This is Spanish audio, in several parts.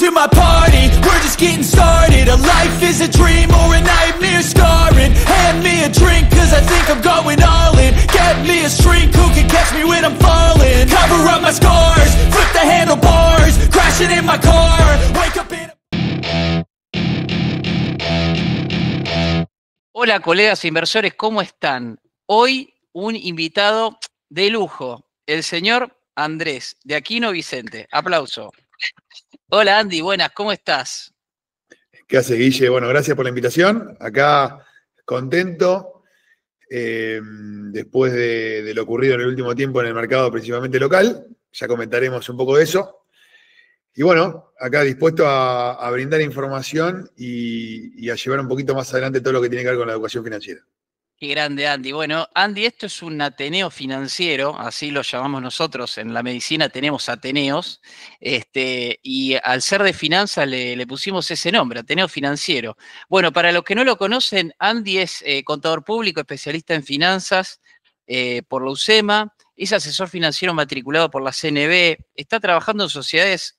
to my party, we're just getting started. A life is a dream or a nightmare scarring. Hand me a drink cause I think I'm going all in. Get me a shrink who can catch me when I'm falling. Cover up my scars, flip the handlebars. Crashing in my car, wake up in Hola colegas inversores, ¿cómo están? Hoy un invitado de lujo, el señor Andrés, de Aquino Vicente. Aplauso. Hola Andy, buenas, ¿cómo estás? ¿Qué hace, Guille? Bueno, gracias por la invitación. Acá contento, después de lo ocurrido en el último tiempo en el mercado principalmente local. Ya comentaremos un poco de eso. Y bueno, acá dispuesto a brindar información y a llevar un poquito más adelante todo lo que tiene que ver con la educación financiera. Qué grande, Andy. Bueno, Andy, esto es un ateneo financiero, así lo llamamos nosotros. En la medicina tenemos ateneos, y al ser de finanzas le pusimos ese nombre, ateneo financiero. Bueno, para los que no lo conocen, Andy es contador público, especialista en finanzas por la UCEMA, es asesor financiero matriculado por la CNB, está trabajando en sociedades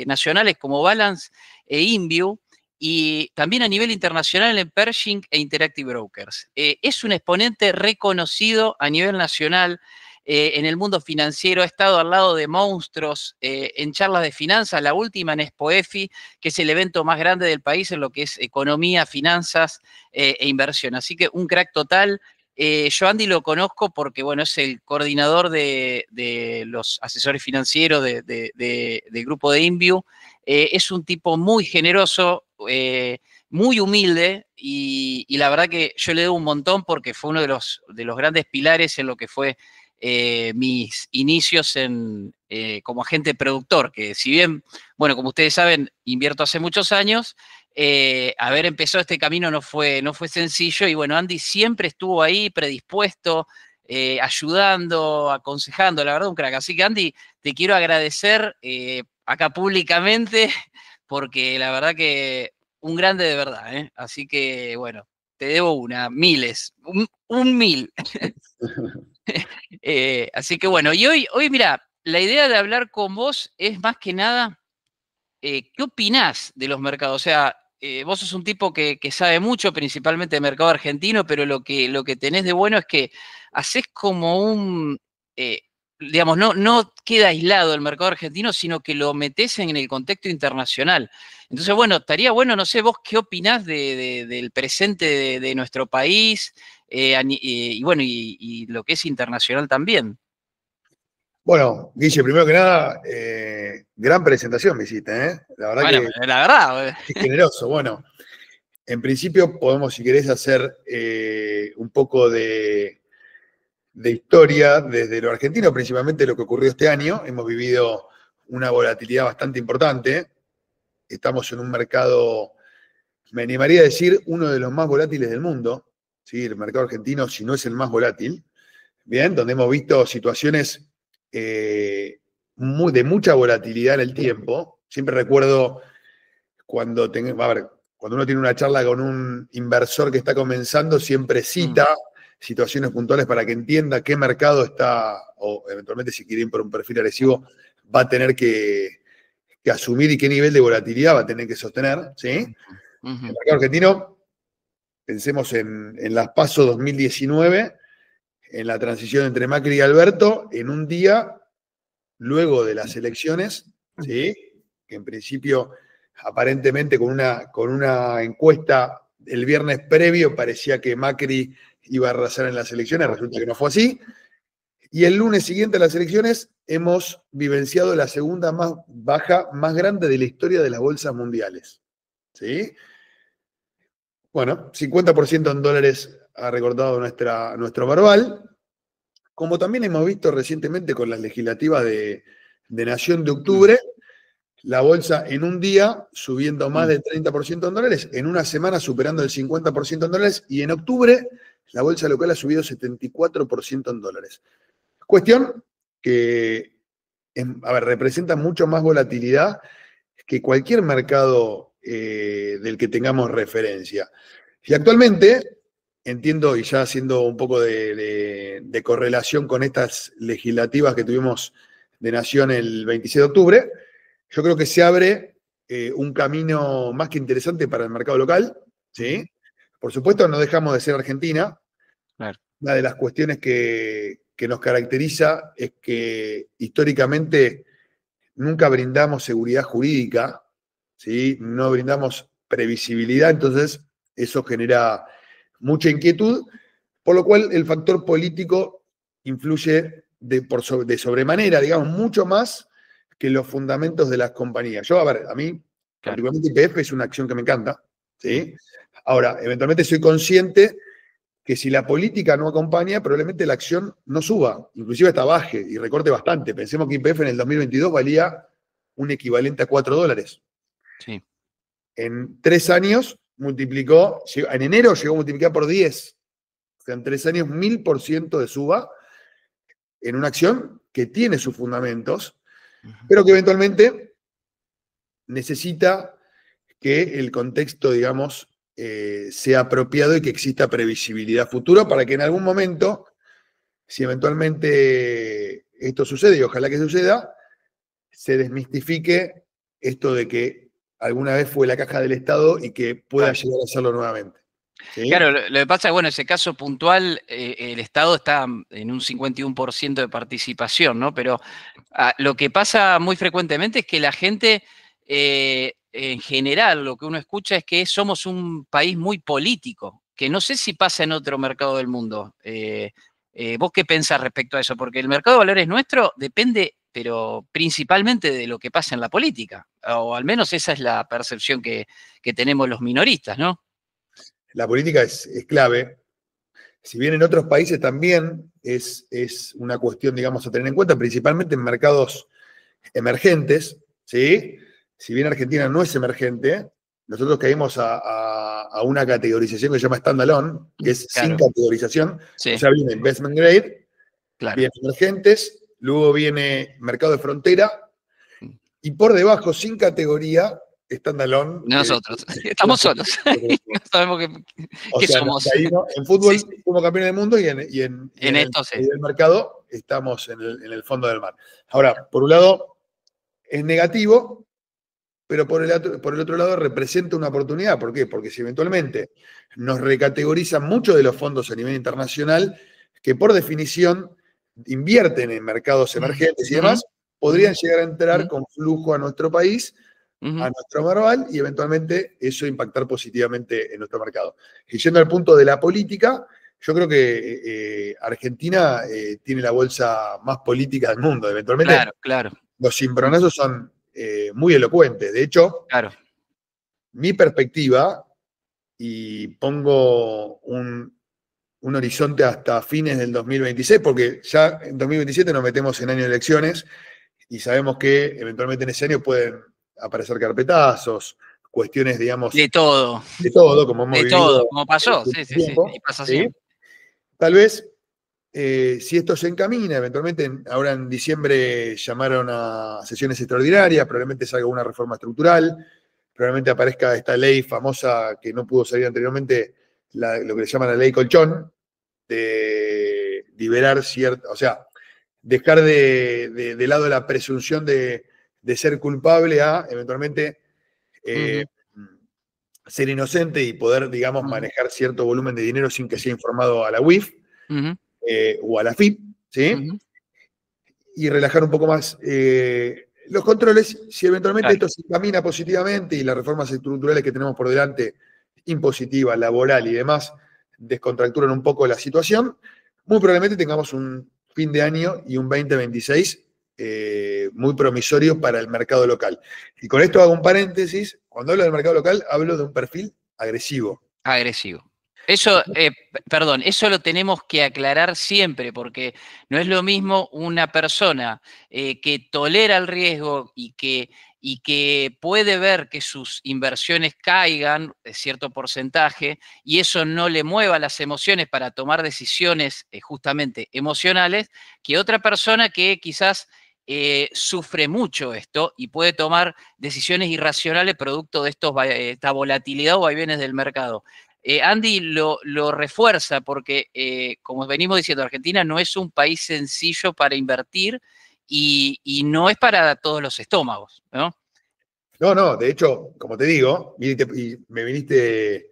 nacionales como Balance e InView, y también a nivel internacional en Pershing e Interactive Brokers. Es un exponente reconocido a nivel nacional en el mundo financiero. Ha estado al lado de monstruos en charlas de finanzas, la última en ExpoEFI, que es el evento más grande del país en lo que es economía, finanzas e inversión. Así que un crack total. Yo Andy lo conozco porque, bueno, es el coordinador de los asesores financieros del grupo de InView. Es un tipo muy generoso, muy humilde y la verdad que yo le debo un montón porque fue uno de los grandes pilares en lo que fue mis inicios como agente productor, que si bien, bueno, como ustedes saben, invierto hace muchos años, haber empezado este camino no fue sencillo y bueno, Andy siempre estuvo ahí predispuesto, ayudando, aconsejando, la verdad un crack. Así que Andy, te quiero agradecer acá públicamente porque la verdad que un grande de verdad, ¿eh? Así que bueno, te debo miles, un mil. Así que bueno, y hoy mira, la idea de hablar con vos es más que nada, ¿qué opinás de los mercados? O sea, vos sos un tipo que sabe mucho, principalmente de mercado argentino, pero lo que tenés de bueno es que hacés como digamos, no queda aislado el mercado argentino, sino que lo metés en el contexto internacional. Entonces, bueno, estaría bueno, no sé, vos qué opinás del presente de nuestro país, y bueno, y lo que es internacional también. Bueno, Guille, primero que nada, gran presentación me hiciste, ¿eh? La verdad Bueno, que la verdad. es generoso. Bueno, en principio podemos, si querés, hacer un poco de historia desde lo argentino, principalmente lo que ocurrió este año. Hemos vivido una volatilidad bastante importante. Estamos en un mercado, me animaría a decir, uno de los más volátiles del mundo. ¿Sí? El mercado argentino, si no es el más volátil, bien, donde hemos visto situaciones de mucha volatilidad en el tiempo. Siempre recuerdo cuando uno tiene una charla con un inversor que está comenzando, siempre cita situaciones puntuales para que entienda qué mercado está, o eventualmente si quiere ir por un perfil agresivo, va a tener que asumir y qué nivel de volatilidad va a tener que sostener, ¿sí? El mercado argentino, pensemos en las PASO 2019, en la transición entre Macri y Alberto, en un día, luego de las elecciones, ¿sí? Que en principio, aparentemente con una encuesta el viernes previo parecía que Macri iba a arrasar en las elecciones, resulta que no fue así. Y el lunes siguiente a las elecciones hemos vivenciado la segunda baja más grande de la historia de las bolsas mundiales. ¿Sí? Bueno, 50% en dólares ha recortado nuestro verbal, como también hemos visto recientemente con las legislativas de Nación de octubre, la bolsa en un día subiendo más del 30% en dólares, en una semana superando el 50% en dólares, y en octubre la bolsa local ha subido 74% en dólares. Cuestión que, representa mucho más volatilidad que cualquier mercado del que tengamos referencia. Y actualmente, entiendo, y ya haciendo un poco de correlación con estas legislativas que tuvimos de Nación el 26 de octubre, yo creo que se abre un camino más que interesante para el mercado local, ¿sí? Por supuesto, no dejamos de ser Argentina. Claro. Una de las cuestiones que nos caracteriza es que históricamente nunca brindamos seguridad jurídica, ¿sí? No brindamos previsibilidad, entonces eso genera mucha inquietud, por lo cual el factor político influye de sobremanera, digamos, mucho más que los fundamentos de las compañías. Yo, a ver, a mí, particularmente YPF es una acción que me encanta, ¿sí? Ahora, eventualmente soy consciente que si la política no acompaña, probablemente la acción no suba, inclusive hasta baje y recorte bastante. Pensemos que YPF en el 2022 valía un equivalente a $4. Sí. En 3 años multiplicó, en enero llegó a multiplicar por 10. O sea, en 3 años 1000% de suba en una acción que tiene sus fundamentos, pero que eventualmente necesita que el contexto, digamos, sea apropiado y que exista previsibilidad futura para que en algún momento, si eventualmente esto sucede, y ojalá que suceda, se desmistifique esto de que alguna vez fue la caja del Estado y que pueda llegar a hacerlo nuevamente. ¿Sí? Claro, lo que pasa es que, bueno, en ese caso puntual, el Estado está en un 51% de participación, ¿no? Pero lo que pasa muy frecuentemente es que la gente, en general, lo que uno escucha es que somos un país muy político, que no sé si pasa en otro mercado del mundo. ¿Vos qué pensás respecto a eso? Porque el mercado de valores nuestro depende, pero principalmente de lo que pasa en la política, o al menos esa es la percepción que tenemos los minoristas, ¿no? La política es clave. Si bien en otros países también es una cuestión, digamos, a tener en cuenta, principalmente en mercados emergentes, ¿sí? Si bien Argentina no es emergente, nosotros caímos a una categorización que se llama standalone, que es sin categorización. Sí. O sea, viene investment grade, viene emergentes, luego viene mercado de frontera, y por debajo, sin categoría, standalone. Nosotros, estamos solos. No sabemos qué somos. En fútbol fuimos campeones del mundo y en esto sí. el mercado estamos en el fondo del mar. Ahora, por un lado es negativo, pero por el otro lado representa una oportunidad. ¿Por qué? Porque si eventualmente nos recategorizan muchos de los fondos a nivel internacional, que por definición invierten en mercados emergentes y demás, podrían llegar a entrar con flujo a nuestro país, a nuestro merval, y eventualmente eso impactar positivamente en nuestro mercado. Y yendo al punto de la política, yo creo que Argentina tiene la bolsa más política del mundo. Eventualmente, claro. Los cimbronazos son muy elocuentes. De hecho, mi perspectiva, y pongo un horizonte hasta fines del 2026, porque ya en 2027 nos metemos en año de elecciones y sabemos que eventualmente en ese año pueden aparecer carpetazos, cuestiones, digamos. De todo. De todo, como hemos vivido. De todo, como pasó, sí. Y pasa así. Tal vez, si esto se encamina, eventualmente, ahora en diciembre llamaron a sesiones extraordinarias, probablemente salga una reforma estructural, probablemente aparezca esta ley famosa que no pudo salir anteriormente, lo que se llama la ley colchón, de liberar o sea, dejar de lado la presunción de ser culpable a eventualmente ser inocente y poder, digamos, manejar cierto volumen de dinero sin que sea informado a la UIF o a la FIP, ¿sí? Y relajar un poco más los controles. Si eventualmente esto se encamina positivamente y las reformas estructurales que tenemos por delante, impositiva, laboral y demás, descontracturan un poco la situación, muy probablemente tengamos un fin de año y un 2026 muy promisorio para el mercado local. Y con esto hago un paréntesis. Cuando hablo del mercado local, hablo de un perfil agresivo. Agresivo. Eso, perdón, eso lo tenemos que aclarar siempre, porque no es lo mismo una persona que tolera el riesgo y que puede ver que sus inversiones caigan de cierto porcentaje y eso no le mueva las emociones para tomar decisiones justamente emocionales, que otra persona que quizás sufre mucho esto y puede tomar decisiones irracionales producto de esta volatilidad o vaivenes del mercado. Andy lo refuerza porque, como venimos diciendo, Argentina no es un país sencillo para invertir y no es para todos los estómagos, ¿no? No, no, de hecho, como te digo, y me viniste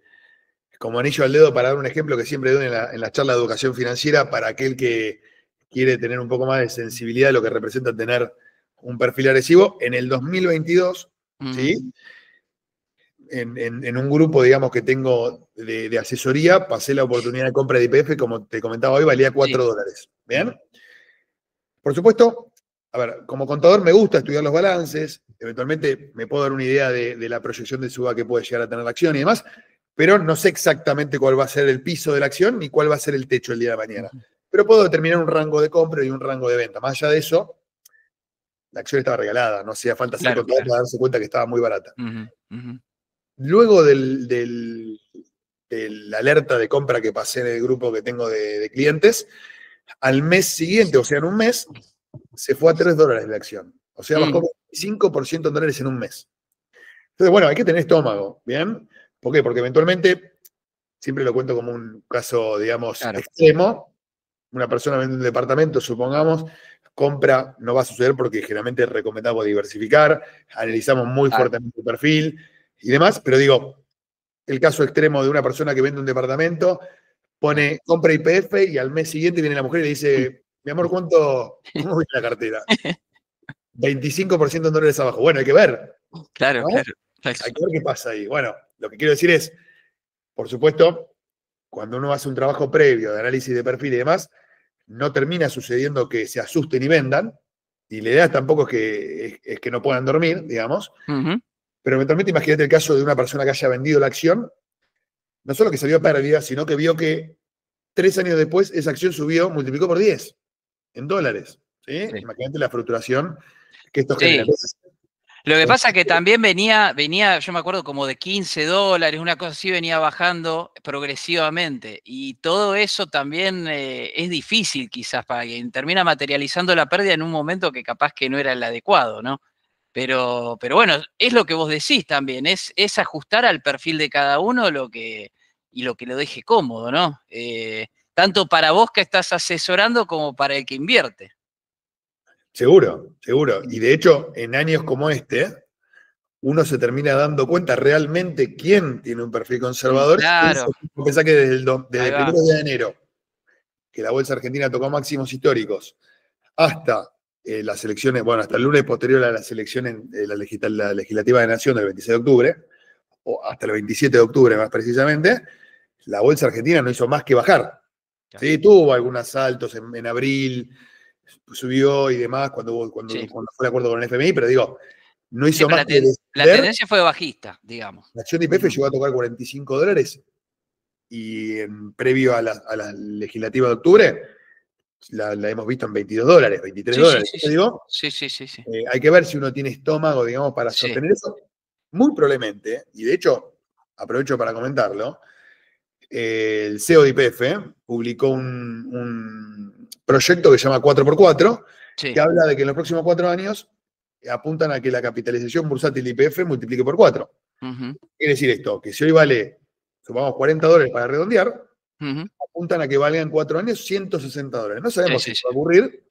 como anillo al dedo para dar un ejemplo que siempre doy en la charla de educación financiera para aquel que quiere tener un poco más de sensibilidad de lo que representa tener un perfil agresivo. En el 2022, ¿sí? En un grupo, digamos, que tengo de asesoría, pasé la oportunidad de compra de IPF, como te comentaba hoy, valía $4. ¿Bien? Por supuesto, a ver, como contador me gusta estudiar los balances, eventualmente me puedo dar una idea de la proyección de suba que puede llegar a tener la acción y demás, pero no sé exactamente cuál va a ser el piso de la acción ni cuál va a ser el techo el día de mañana. Pero puedo determinar un rango de compra y un rango de venta. Más allá de eso, la acción estaba regalada, no hacía falta ser contador para darse cuenta que estaba muy barata. Luego de la alerta de compra que pasé en el grupo que tengo de clientes, al mes siguiente, o sea, en un mes, se fue a $3 la acción. O sea, bajó 25% en dólares en un mes. Entonces, bueno, hay que tener estómago, ¿bien? ¿Por qué? Porque eventualmente, siempre lo cuento como un caso, digamos, extremo. Una persona vende un departamento, supongamos, compra, no va a suceder porque generalmente recomendamos diversificar, analizamos muy fuertemente el perfil y demás, pero digo, el caso extremo de una persona que vende un departamento, pone, compra IPF y al mes siguiente viene la mujer y le dice, mi amor, ¿cómo viene la cartera? 25% en dólares abajo. Bueno, hay que ver. Claro, ¿no? claro. Hay que ver qué pasa ahí. Bueno, lo que quiero decir es, por supuesto, cuando uno hace un trabajo previo de análisis de perfil y demás, no termina sucediendo que se asusten y vendan, y la idea tampoco es que no puedan dormir, digamos, pero eventualmente imagínate el caso de una persona que haya vendido la acción, no solo que salió a pérdida, sino que vio que 3 años después esa acción subió, multiplicó por 10 en dólares. ¿sí? Imagínate la frustración que esto genera. Entonces, lo que pasa es que también venía, yo me acuerdo, como de $15, una cosa así, venía bajando progresivamente. Y todo eso también es difícil quizás para quien termina materializando la pérdida en un momento que capaz que no era el adecuado, ¿no? Pero bueno, es lo que vos decís también, es ajustar al perfil de cada uno y lo que lo deje cómodo, ¿no? Tanto para vos que estás asesorando como para el que invierte. Seguro, seguro. Y de hecho, en años como este, uno se termina dando cuenta realmente quién tiene un perfil conservador. Claro. Pensá que desde el 1 de enero, que la Bolsa Argentina tocó máximos históricos, hasta las elecciones, bueno, hasta el lunes posterior a las elecciones, la legislativa de Nación del 26 de octubre, o hasta el 27 de octubre más precisamente, la Bolsa Argentina no hizo más que bajar. ¿sí? Tuvo algunos saltos en abril, subió y demás cuando fue el acuerdo con el FMI, pero digo, no hizo más que la tendencia fue bajista, digamos. La acción de IPF llegó a tocar $45 y previo a la legislativa de octubre la hemos visto en $22, $23. Hay que ver si uno tiene estómago, digamos, para sostener eso. Muy probablemente, y de hecho, aprovecho para comentarlo, el CEO de IPF publicó un proyecto que se llama 4x4, que habla de que en los próximos 4 años apuntan a que la capitalización bursátil de IPF multiplique por 4. Quiere decir esto, que si hoy vale, supongamos, $40 para redondear, apuntan a que valga en 4 años $160. No sabemos si va a ocurrir,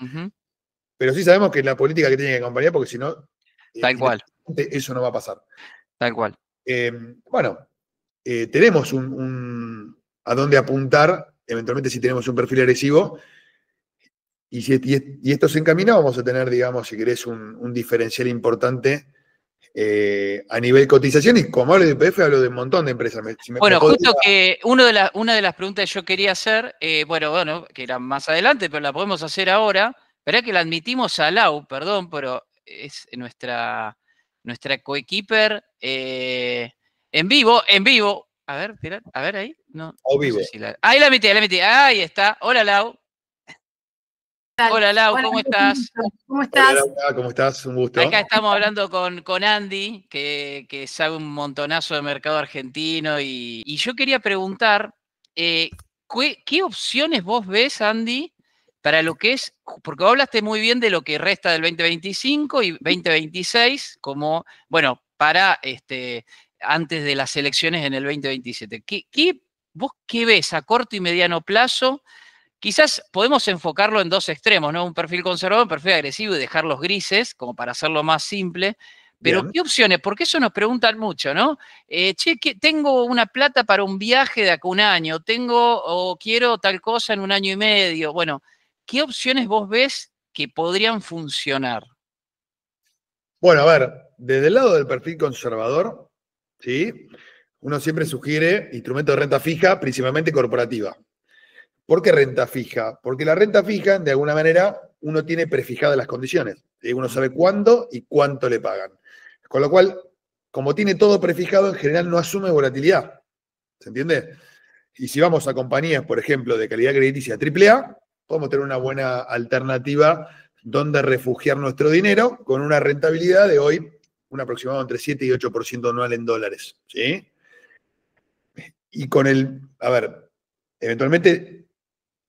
pero sí sabemos que es la política que tiene que acompañar, porque si no, tal cual, eso no va a pasar. Tal cual. Bueno, tenemos a dónde apuntar, eventualmente si tenemos un perfil agresivo, y esto se encamina, vamos a tener, digamos, si querés, un diferencial importante a nivel cotización, y como hablo de IPF, hablo de un montón de empresas. Justo que una de las preguntas que yo quería hacer, bueno, que era más adelante, pero la podemos hacer ahora, verá que la admitimos a Lau, perdón, pero es nuestra coequiper en vivo. A ver, espera, a ver ahí. No vivo. sé si ahí la metí, ahí está. Hola, Lau. Hola, Lau, ¿cómo estás? ¿Cómo estás? Hola, Laura, ¿cómo estás? Un gusto. Acá estamos hablando con Andy, que sabe un montonazo de mercado argentino, y yo quería preguntar, ¿qué opciones vos ves, Andy, para lo que es, porque vos hablaste muy bien de lo que resta del 2025 y 2026, como, bueno, para antes de las elecciones en el 2027. ¿Vos qué ves a corto y mediano plazo? Quizás podemos enfocarlo en dos extremos, ¿no? Un perfil conservador, un perfil agresivo y dejar los grises, como para hacerlo más simple. Pero Bien. ¿qué opciones? Porque eso nos preguntan mucho, ¿no? Che, tengo una plata para un viaje de acá a un año, tengo o quiero tal cosa en un año y medio. Bueno, ¿qué opciones vos ves que podrían funcionar? Bueno, a ver, desde el lado del perfil conservador, ¿sí? Uno siempre sugiere instrumentos de renta fija, principalmente corporativa. ¿Por qué renta fija? Porque la renta fija, de alguna manera, uno tiene prefijadas las condiciones. ¿Sí? Uno sabe cuándo y cuánto le pagan. Con lo cual, como tiene todo prefijado, en general no asume volatilidad. ¿Se entiende? Y si vamos a compañías, por ejemplo, de calidad crediticia AAA, podemos tener una buena alternativa donde refugiar nuestro dinero con una rentabilidad de hoy, un aproximado entre 7 y 8% anual en dólares. ¿Sí? Y con a ver, eventualmente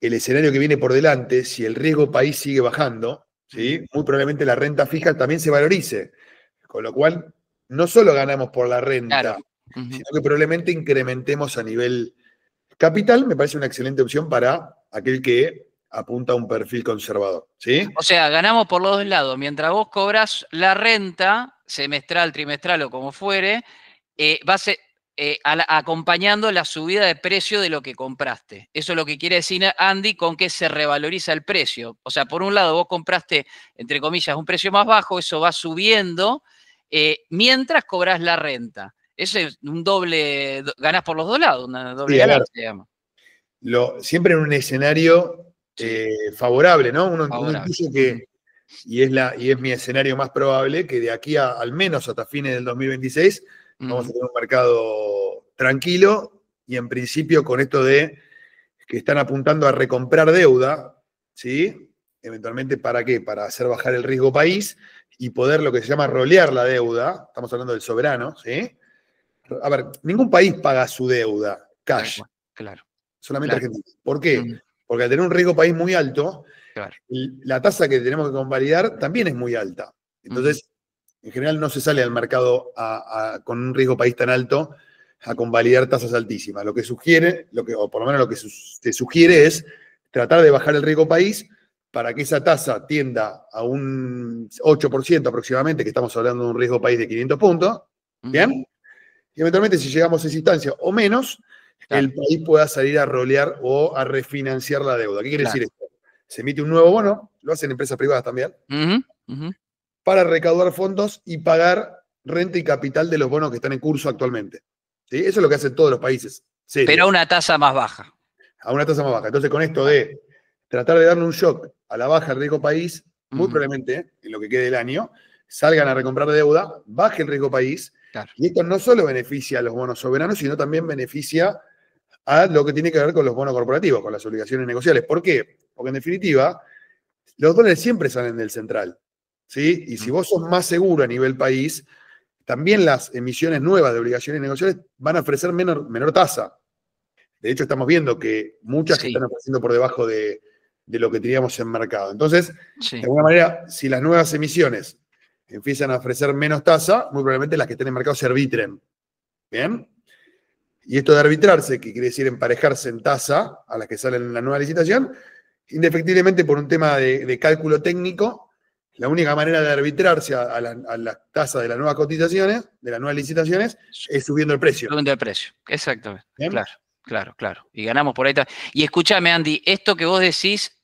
el escenario que viene por delante, si el riesgo país sigue bajando, ¿sí? Muy probablemente la renta fija también se valorice. Con lo cual, no solo ganamos por la renta, Claro. sino que probablemente incrementemos a nivel capital. Me parece una excelente opción para aquel que apunta a un perfil conservador. ¿Sí? O sea, ganamos por los dos lados. Mientras vos cobras la renta, semestral, trimestral o como fuere, vas acompañando la subida de precio de lo que compraste. Eso es lo que quiere decir Andy con que se revaloriza el precio. O sea, por un lado vos compraste, entre comillas, un precio más bajo, eso va subiendo mientras cobras la renta. Eso es un doble, ganás por los dos lados, una doble Sí, a ver, ganancia, digamos. siempre en un escenario Sí, favorable, ¿no? Uno favorable. intuye que, y es mi escenario más probable, que de aquí al menos hasta fines del 2026 vamos a tener un mercado tranquilo y en principio con esto de que están apuntando a recomprar deuda, ¿sí? Eventualmente, ¿para qué? Para hacer bajar el riesgo país y poder lo que se llama rolear la deuda. Estamos hablando del soberano, ¿sí? A ver, ningún país paga su deuda Tal cash, cual, claro, solamente claro. Argentina. ¿Por qué? Porque al tener un riesgo país muy alto, Claro. la tasa que tenemos que convalidar también es muy alta. Entonces, en general no se sale al mercado con un riesgo país tan alto a convalidar tasas altísimas. Lo que sugiere, o por lo menos lo que se sugiere es tratar de bajar el riesgo país para que esa tasa tienda a un 8% aproximadamente, que estamos hablando de un riesgo país de 500 puntos, ¿bien? Y eventualmente si llegamos a esa instancia o menos, Claro, el país pueda salir a rolear o a refinanciar la deuda. ¿Qué quiere claro. decir esto? Se emite un nuevo bono, lo hacen empresas privadas también, para recaudar fondos y pagar renta y capital de los bonos que están en curso actualmente. ¿Sí? Eso es lo que hacen todos los países serios. Pero a una tasa más baja. A una tasa más baja. Entonces, con esto de tratar de darle un shock a la baja del riesgo país, muy probablemente, en lo que quede del año, salgan a recomprar deuda, baje el riesgo país, Claro. y esto no solo beneficia a los bonos soberanos, sino también beneficia a lo que tiene que ver con los bonos corporativos, con las obligaciones negociables. ¿Por qué? Porque en definitiva, los dólares siempre salen del central, ¿sí? Y si vos sos más seguro a nivel país, también las emisiones nuevas de obligaciones negociables van a ofrecer menor tasa. De hecho, estamos viendo que muchas que Sí, están ofreciendo por debajo de lo que teníamos en mercado. Entonces, sí. de alguna manera, si las nuevas emisiones empiezan a ofrecer menos tasa, muy probablemente las que estén en mercado se arbitren. ¿Bien? Y esto de arbitrarse, que quiere decir emparejarse en tasa a las que salen en la nueva licitación, indefectiblemente por un tema de cálculo técnico, la única manera de arbitrarse a la tasa de las nuevas cotizaciones, de las nuevas licitaciones, es subiendo el precio. Subiendo el precio. Exactamente. ¿Bien? Claro. Y ganamos por ahí. Y escúchame, Andy, esto que vos decís,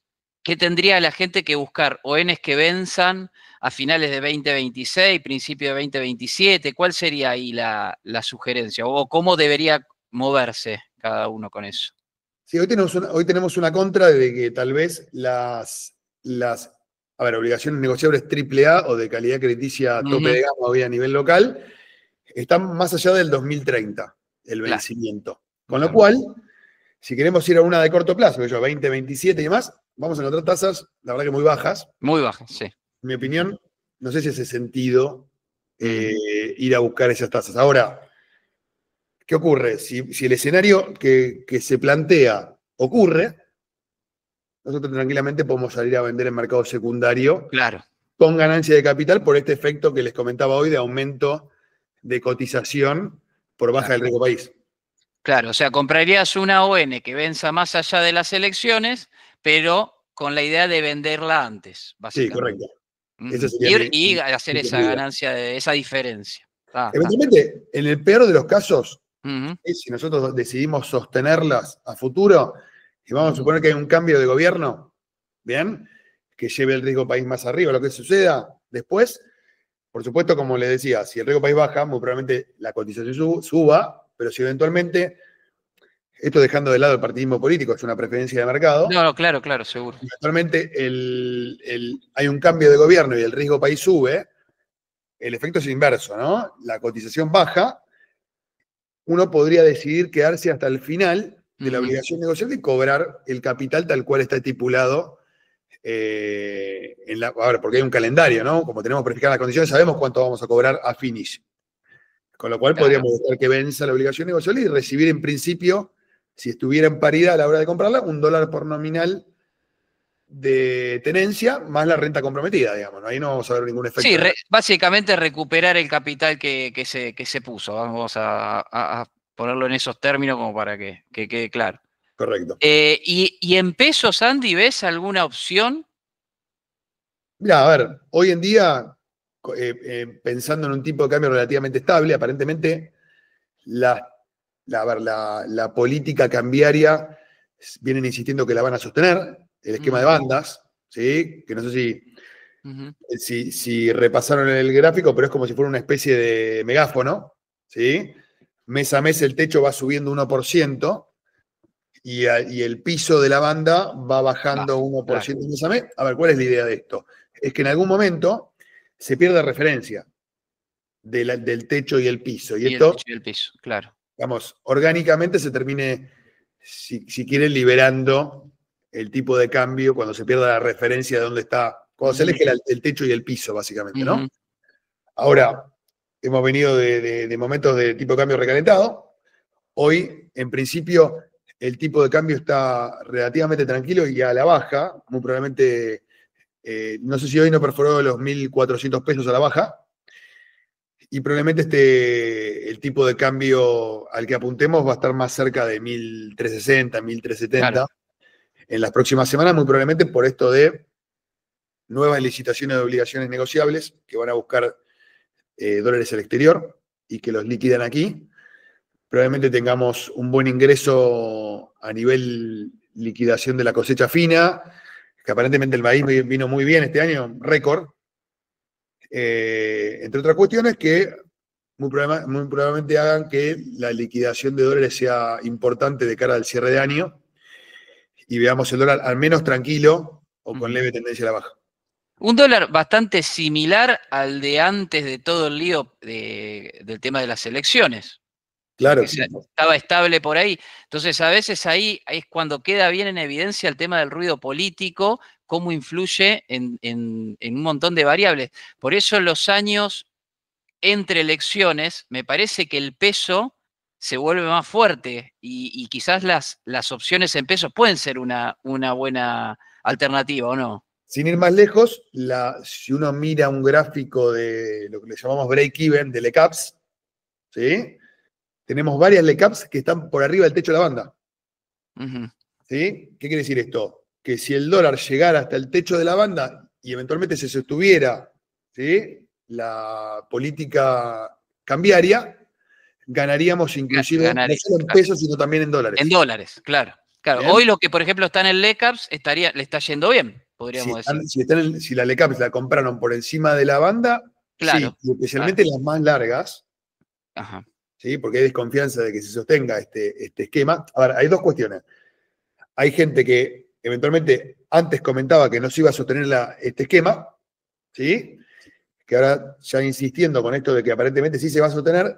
¿qué tendría la gente que buscar? ¿ONs que venzan a finales de 2026, principio de 2027? ¿Cuál sería ahí la sugerencia? ¿O cómo debería moverse cada uno con eso? Sí, hoy tenemos una contra de que tal vez obligaciones negociables AAA o de calidad crediticia tope de gama hoy a nivel local están más allá del 2030, el vencimiento. Con lo cual, si queremos ir a una de corto plazo, 2027 y demás, vamos a encontrar tasas, la verdad que muy bajas. Muy bajas, sí. En mi opinión, no sé si hace sentido ir a buscar esas tasas. Ahora, ¿qué ocurre? Si el escenario que se plantea ocurre, nosotros tranquilamente podemos salir a vender en mercado secundario Claro. con ganancia de capital por este efecto que les comentaba hoy de aumento de cotización por baja del riesgo país. Claro, o sea, comprarías una ON que venza más allá de las elecciones, pero con la idea de venderla antes, Sí, básicamente. correcto. Esa sería Y hacer esa ganancia, esa diferencia. Eventualmente, en el peor de los casos, Ujú. si nosotros decidimos sostenerlas a futuro, y vamos a suponer que hay un cambio de gobierno, ¿bien? Que lleve el riesgo país más arriba, lo que suceda después, por supuesto, como les decía, si el riesgo país baja, muy probablemente la cotización suba, pero si eventualmente, esto dejando de lado el partidismo político, es una preferencia de mercado, No, claro, seguro. eventualmente hay un cambio de gobierno y el riesgo país sube, el efecto es inverso, ¿no? La cotización baja, uno podría decidir quedarse hasta el final de la obligación negociable y cobrar el capital tal cual está estipulado. Ahora, porque hay un calendario, ¿no? Como tenemos prefijadas las condiciones, sabemos cuánto vamos a cobrar a finish. Con lo cual podríamos buscar que venza la obligación negociable y recibir en principio, si estuviera en paridad a la hora de comprarla, $1 por nominal de tenencia más la renta comprometida, digamos. ¿No? Ahí no vamos a ver ningún efecto. Sí, básicamente recuperar el capital que se puso. Vamos a ponerlo en esos términos como para que quede claro. Correcto. ¿Y en pesos, Andy, ves alguna opción? Mira, a ver, hoy en día, pensando en un tipo de cambio relativamente estable, aparentemente la política cambiaria vienen insistiendo que la van a sostener, el esquema de bandas, ¿sí? Que no sé si repasaron el gráfico, pero es como si fuera una especie de megáfono, ¿sí? Mes a mes el techo va subiendo 1%. Y el piso de la banda va bajando 1% mes a mes. A ver, ¿cuál es la idea de esto? Es que en algún momento se pierde referencia del techo y el piso. Y esto, el techo y el piso, claro. Digamos, orgánicamente se termine, si quieren, liberando el tipo de cambio cuando se pierda la referencia de dónde está, cuando se aleje el techo y el piso, básicamente, ¿no? Ahora, hemos venido de momentos de tipo de cambio recalentado. Hoy, en principio, el tipo de cambio está relativamente tranquilo y a la baja, muy probablemente, no sé si hoy no perforó los 1.400 pesos a la baja, y probablemente el tipo de cambio al que apuntemos va a estar más cerca de 1.360, 1.370 Claro. en las próximas semanas, muy probablemente por esto de nuevas licitaciones de obligaciones negociables que van a buscar dólares al exterior y que los liquidan aquí. Probablemente tengamos un buen ingreso a nivel liquidación de la cosecha fina, que aparentemente el maíz vino muy bien este año, récord, entre otras cuestiones que muy probablemente hagan que la liquidación de dólares sea importante de cara al cierre de año y veamos el dólar al menos tranquilo o con leve tendencia a la baja. Un dólar bastante similar al de antes de todo el lío del tema de las elecciones. Claro. Estaba estable por ahí. Entonces, a veces ahí es cuando queda bien en evidencia el tema del ruido político, cómo influye en un montón de variables. Por eso en los años entre elecciones, me parece que el peso se vuelve más fuerte y quizás las opciones en pesos pueden ser una buena alternativa, ¿o no? Sin ir más lejos, si uno mira un gráfico de lo que le llamamos break-even de LECAPS, ¿sí? Tenemos varias LECAPS que están por arriba del techo de la banda. ¿Sí? ¿Qué quiere decir esto? Que si el dólar llegara hasta el techo de la banda y eventualmente se sostuviera, ¿sí?, la política cambiaria, ganaríamos inclusive no solo en pesos, sino también en dólares. En dólares, claro. Bien. Hoy lo que, por ejemplo, está en el LECAPS le está yendo bien, podríamos decir. Si la LECAPS la compraron por encima de la banda, claro, sí, y especialmente las más largas, ajá, ¿sí?, porque hay desconfianza de que se sostenga este esquema. A ver, hay dos cuestiones. Hay gente que eventualmente antes comentaba que no se iba a sostener este esquema, ¿sí?, que ahora ya insistiendo con esto de que aparentemente sí se va a sostener,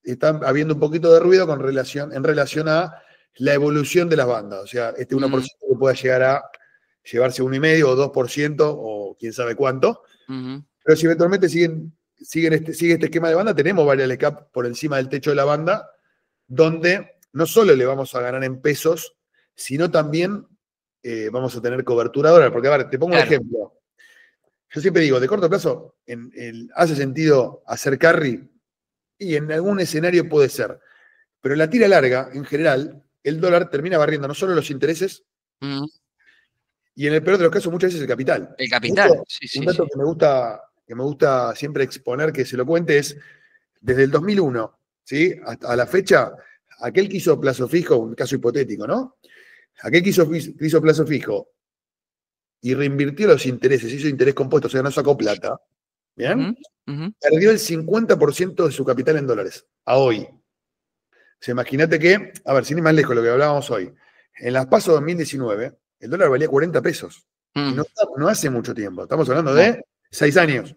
está habiendo un poquito de ruido en relación a la evolución de las bandas. O sea, este 1% que pueda llegar a llevarse 1,5% o 2% o quién sabe cuánto. Pero si eventualmente sigue este esquema de banda, tenemos varias LECAP por encima del techo de la banda, donde no solo le vamos a ganar en pesos, sino también vamos a tener cobertura dólar. Porque, a ver, te pongo un ejemplo. Yo siempre digo, de corto plazo, hace sentido hacer carry, y en algún escenario puede ser. Pero en la tira larga, en general, el dólar termina barriendo no solo los intereses y en el peor de los casos muchas veces el capital. El capital, Esto, sí, un sí, dato sí. que me gusta siempre exponer, que se lo cuente, es desde el 2001, ¿sí? Hasta la fecha, aquel que hizo plazo fijo, un caso hipotético, ¿no? Aquel que hizo plazo fijo y reinvirtió los intereses, hizo interés compuesto, o sea, no sacó plata, ¿bien? Perdió el 50% de su capital en dólares, a hoy. O sea, imagínate que, a ver, sin ir más lejos, lo que hablábamos hoy, en las PASO 2019, el dólar valía 40 pesos. Y no hace mucho tiempo, estamos hablando de 6 años.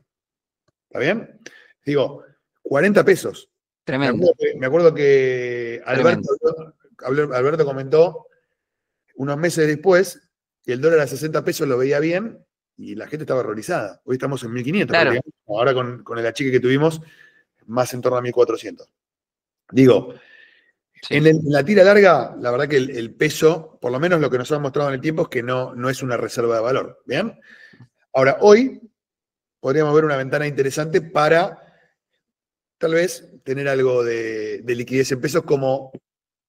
¿Está bien? Digo, 40 pesos. Tremendo. Me acuerdo que Alberto comentó unos meses después que el dólar a 60 pesos lo veía bien y la gente estaba horrorizada. Hoy estamos en 1.500, claro. Ahora con el achique que tuvimos, más en torno a 1.400. Digo, Sí. en la tira larga, la verdad que el peso, por lo menos lo que nos ha mostrado en el tiempo, es que no es una reserva de valor. ¿Bien? Ahora, hoy podríamos ver una ventana interesante para tal vez tener algo de liquidez en pesos como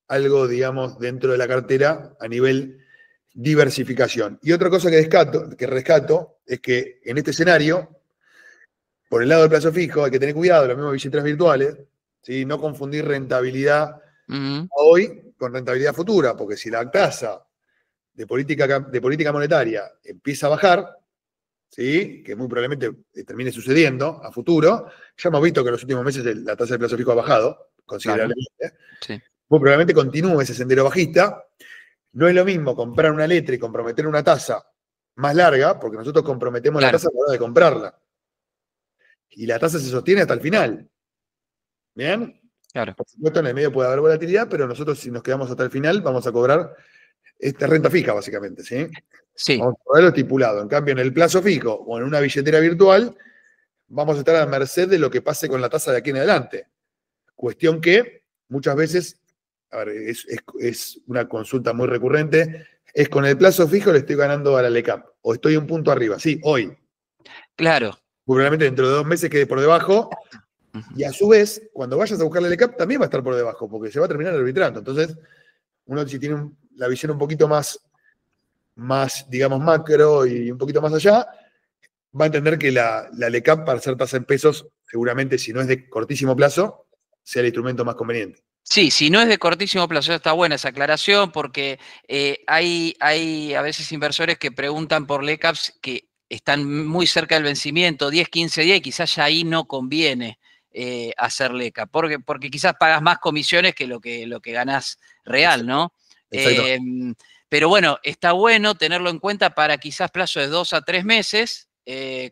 algo, digamos, dentro de la cartera a nivel diversificación. Y otra cosa que rescato es que en este escenario, por el lado del plazo fijo, hay que tener cuidado, lo mismo billeteras virtuales, ¿sí? No confundir rentabilidad hoy con rentabilidad futura, porque si la tasa de política monetaria empieza a bajar, ¿sí? Que muy probablemente termine sucediendo a futuro, ya hemos visto que en los últimos meses la tasa de plazo fijo ha bajado considerablemente. Claro. Sí. Muy probablemente continúe ese sendero bajista. No es lo mismo comprar una letra y comprometer una tasa más larga, porque nosotros comprometemos la tasa a la hora de comprarla. Y la tasa se sostiene hasta el final. ¿Bien? Claro. Por supuesto, en el medio puede haber volatilidad, pero nosotros, si nos quedamos hasta el final, vamos a cobrar esta renta fija, básicamente. ¿Sí? Sí. Vamos a cobrarlo estipulado. En cambio, en el plazo fijo o en una billetera virtual, vamos a estar a merced de lo que pase con la tasa de aquí en adelante. Cuestión que muchas veces, a ver, es una consulta muy recurrente, es con el plazo fijo le estoy ganando a la LECAP, o estoy un punto arriba, sí, hoy. Claro. Probablemente dentro de 2 meses quede por debajo, y a su vez, cuando vayas a buscar la LECAP también va a estar por debajo, porque se va a terminar arbitrando. Entonces, uno si tiene la visión un poquito más, digamos, macro y un poquito más allá, va a entender que la LECAP, para hacer tasa en pesos, seguramente si no es de cortísimo plazo, sea el instrumento más conveniente. Sí, si no es de cortísimo plazo, está buena esa aclaración, porque hay a veces inversores que preguntan por LECAPs que están muy cerca del vencimiento, 10, 15 días, y quizás ya ahí no conviene hacer LECAP, porque quizás pagas más comisiones que lo que ganás real, ¿no? Pero bueno, está bueno tenerlo en cuenta para quizás plazo de 2 a 3 meses,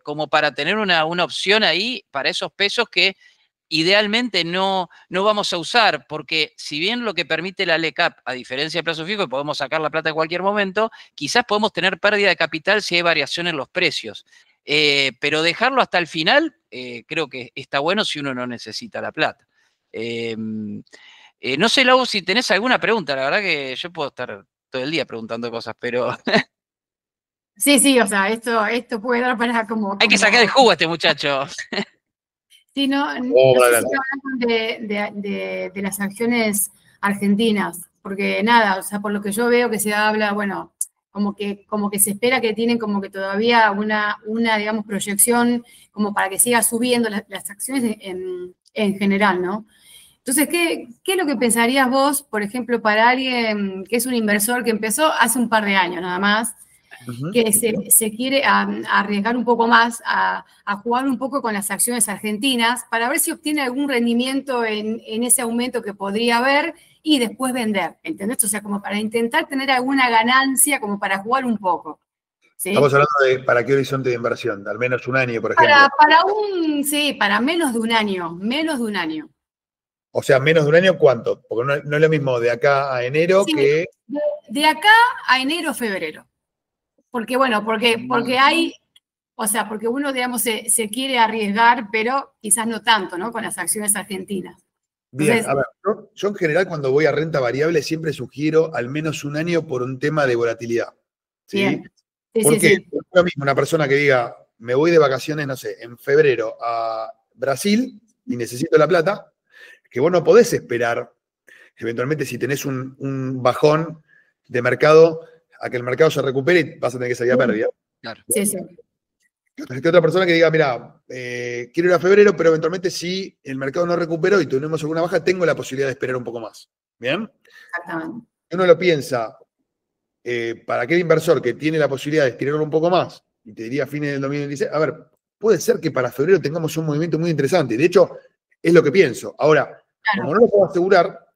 como para tener una opción ahí para esos pesos que idealmente no vamos a usar, porque si bien lo que permite la LECAP, a diferencia del plazo fijo, podemos sacar la plata en cualquier momento, quizás podemos tener pérdida de capital si hay variación en los precios. Pero dejarlo hasta el final, creo que está bueno si uno no necesita la plata. No sé, Lau, si tenés alguna pregunta, la verdad que yo puedo estar todo el día preguntando cosas, pero... Sí, o sea, esto puede dar para como... Hay que sacar el jugo a este muchacho. Sí, no sé si hablan de las acciones argentinas, porque nada, o sea, por lo que yo veo que se habla, bueno, como que se espera que tienen como que todavía una digamos, proyección como para que siga subiendo las acciones en general, ¿no? Entonces, ¿qué es lo que pensarías vos, por ejemplo, para alguien que es un inversor que empezó hace un par de años nada más, que se quiere arriesgar un poco más, a jugar un poco con las acciones argentinas para ver si obtiene algún rendimiento en ese aumento que podría haber y después vender, ¿entendés? O sea, como para intentar tener alguna ganancia, como para jugar un poco. ¿Sí? Estamos hablando de para qué horizonte de inversión, al menos un año, por ejemplo. Para menos de un año, O sea, menos de un año, ¿cuánto? Porque no es lo mismo de acá a enero que... De acá a enero, febrero. Porque, bueno, porque hay, o sea, porque uno, digamos, se quiere arriesgar, pero quizás no tanto, ¿no? Con las acciones argentinas. Bien, entonces, a ver, yo en general cuando voy a renta variable siempre sugiero al menos un año por un tema de volatilidad. ¿Sí? Bien. Porque es lo mismo una persona que diga, me voy de vacaciones, no sé, en febrero a Brasil y necesito la plata, que vos no podés esperar, eventualmente si tenés un bajón de mercado, a que el mercado se recupere y vas a tener que salir a pérdida. Claro. Sí, sí. Que otra persona que diga, mira, quiero ir a febrero, pero eventualmente si el mercado no recuperó y tenemos alguna baja, tengo la posibilidad de esperar un poco más. ¿Bien? Exactamente. Uno lo piensa, para aquel inversor que tiene la posibilidad de estirarlo un poco más, y te diría a fines del 2016, a ver, puede ser que para febrero tengamos un movimiento muy interesante. De hecho, es lo que pienso. Ahora, como no lo puedo asegurar,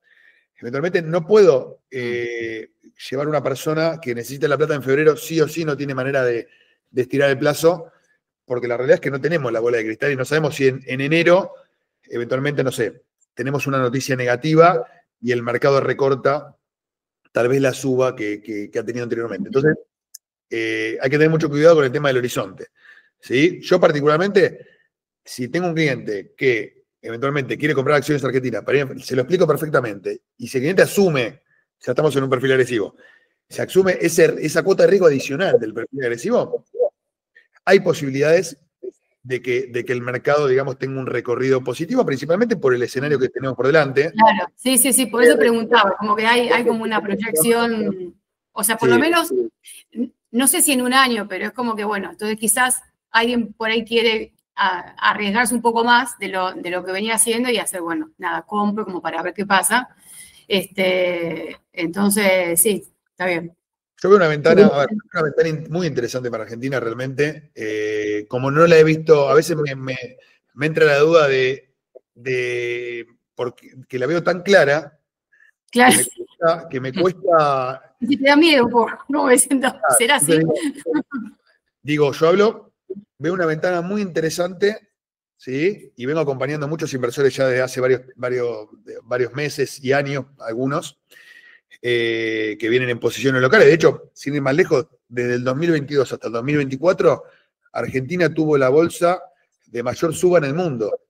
eventualmente no puedo llevar a una persona que necesita la plata en febrero, sí o sí no tiene manera de estirar el plazo, porque la realidad es que no tenemos la bola de cristal y no sabemos si en enero, eventualmente, no sé, tenemos una noticia negativa y el mercado recorta tal vez la suba que ha tenido anteriormente. Entonces, hay que tener mucho cuidado con el tema del horizonte. ¿Sí? Yo particularmente, si tengo un cliente que eventualmente quiere comprar acciones argentinas, se lo explico perfectamente, y si el cliente asume, ya estamos en un perfil agresivo, se asume esa cuota de riesgo adicional del perfil agresivo, hay posibilidades de que el mercado, digamos, tenga un recorrido positivo, principalmente por el escenario que tenemos por delante. Claro, sí, por eso preguntaba, como que hay como una proyección, o sea, por lo menos, no sé si en un año, pero es como que, bueno, entonces quizás alguien por ahí quiere arriesgarse un poco más de lo que venía haciendo y hacer, bueno, nada, compro como para ver qué pasa. Entonces, sí, está bien. Yo veo una ventana muy interesante para Argentina realmente. Como no la he visto, a veces me entra la duda porque la veo tan clara, claro, que me cuesta. Si te da miedo un poco, no me siento, ¿será así? Digo, veo una ventana muy interesante, ¿sí? Y vengo acompañando a muchos inversores ya desde hace varios meses y años, algunos, que vienen en posiciones locales. De hecho, sin ir más lejos, desde el 2022 hasta el 2024, Argentina tuvo la bolsa de mayor suba en el mundo,